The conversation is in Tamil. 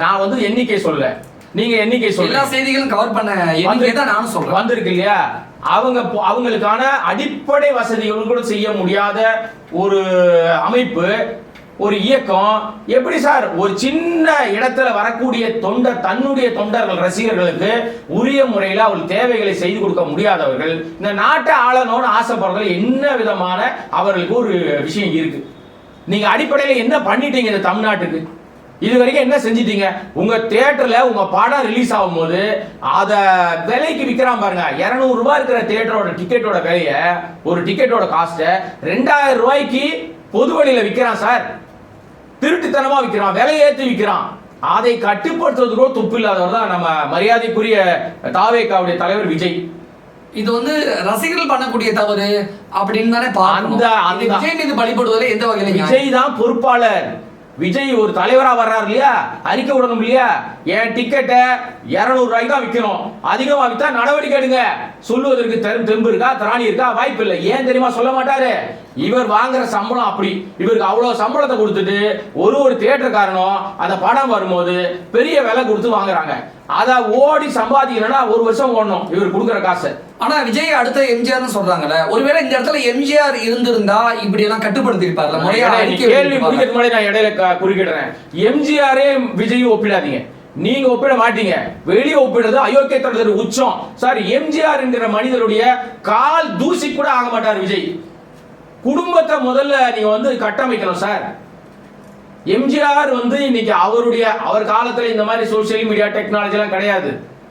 நான் வந்து எண்ணிக்கை சொல்ல, நீங்க எண்ணிக்கை சொல்ல, எல்லா செய்திகளும் கவர் பண்ண எண்ணிக்கை தான் நானும் சொல்றேன். வந்திருக்கு இல்லையா? அவங்களுக்கான அடிப்படை வசதிகள் கூட செய்ய முடியாத ஒரு அமைப்பு, ஒரு இயக்கம் எப்படி சார் ஒரு சின்ன இடத்துல வரக்கூடிய தன்னுடைய தொண்டர்கள் ரசிகர்களுக்கு உரிய முறையில் அவர்கள் தேவைகளை செய்து கொடுக்க முடியாதவர்கள் இந்த நாட்டை ஆளணும்னு ஆசைப்படுறதுல என்ன விதமான அவர்களுக்கு ஒரு விஷயம் இருக்கு? நீங்க அடிப்படையில் என்ன பண்ணிட்டீங்க இந்த தமிழ்நாட்டுக்கு? இது வரைக்கும் என்ன செஞ்சிட்டீங்க? உங்க தியேட்டர்ல உங்க படம் ரிலீஸ் ஆகும் போது அத விலைக்கு விற்கிறான் பாருங்க. 200 ரூபாய் இருக்கிற தியேட்டரோட டிக்கெட்டோட விலைய, ஒரு டிக்கெட்டோட காஸ்ட 2000 ரூபாய்க்கு பொது வழியில விற்கிறான் சார். திருட்டுத்தனமா விற்கிறான், விலை ஏற்றி விற்கிறான். அதை கட்டுப்படுத்துவதற்கோ துப்பு இல்லாதவர் தான் நம்ம மரியாதைக்குரிய தாவேகாவுடைய தலைவர் விஜய். இது வந்து ரசிகர்கள் பண்ணக்கூடிய தவறு அப்படின்னு தானே பார்க்கணும். விஜய் மீது பழிபடுவதில் எந்த வகையில விஜய் தான் பொறுப்பாளர். விஜய் ஒரு தலைவரா வர்றாரு இல்லையா, அறிக்கை விடணும் இல்லையா? என் டிக்கெட்டை 200 ரூபாய்க்கு தான் விற்கணும், அதிகமா வித்தா நடவடிக்கை எடுங்க சொல்லுவதற்கு தெம்பு இருக்கா, திராணி இருக்கா? வாய்ப்பு இல்லை. ஏன் தெரியுமா சொல்ல மாட்டாரு? இவர் வாங்குற சம்பளம் அப்படி. இவருக்கு அவ்வளவு சம்பளத்தை கொடுத்துட்டு ஒரு தியேட்டர்காரனும் அந்த படம் வரும்போது பெரிய விலை கொடுத்து வாங்குறாங்க. அத ஓடி சம்பாதிக்கணும்னா 1 வருஷம் ஓடணும் இவர் கொடுக்குற காசு. ஆனா விஜய் அடுத்த எம்ஜிஆர்னு சொல்றாங்கல்ல, ஒருவேளை இந்த இடத்துல எம்ஜிஆர் இருந்திருந்தா இப்படி எல்லாம் கட்டுப்படுத்தி இருப்பார்ல. கேள்வி முடிக்கிறதுக்கு முன்னாடி நான் இடையில குறுக்கிடுறேன். எம்ஜிஆரே விஜய் ஒப்பிடாதீங்க, நீங்க ஒப்பிட மாட்டீங்க. வெளியே ஒப்பிடுறது அயோக்கியத்தனத்தின் உச்சம் சார். எம்ஜிஆர் என்கிற மனிதருடைய கால் தூசி கூட ஆக மாட்டார் விஜய். குடும்பத்தை முதல்ல நீங்க வந்து கட்டமைக்கணும் சார். எம்ஜிஆர் வந்து இன்னைக்கு அவர் காலத்துல இந்த மாதிரி சோசியல் மீடியா டெக்னாலஜி எல்லாம் கிடையாது.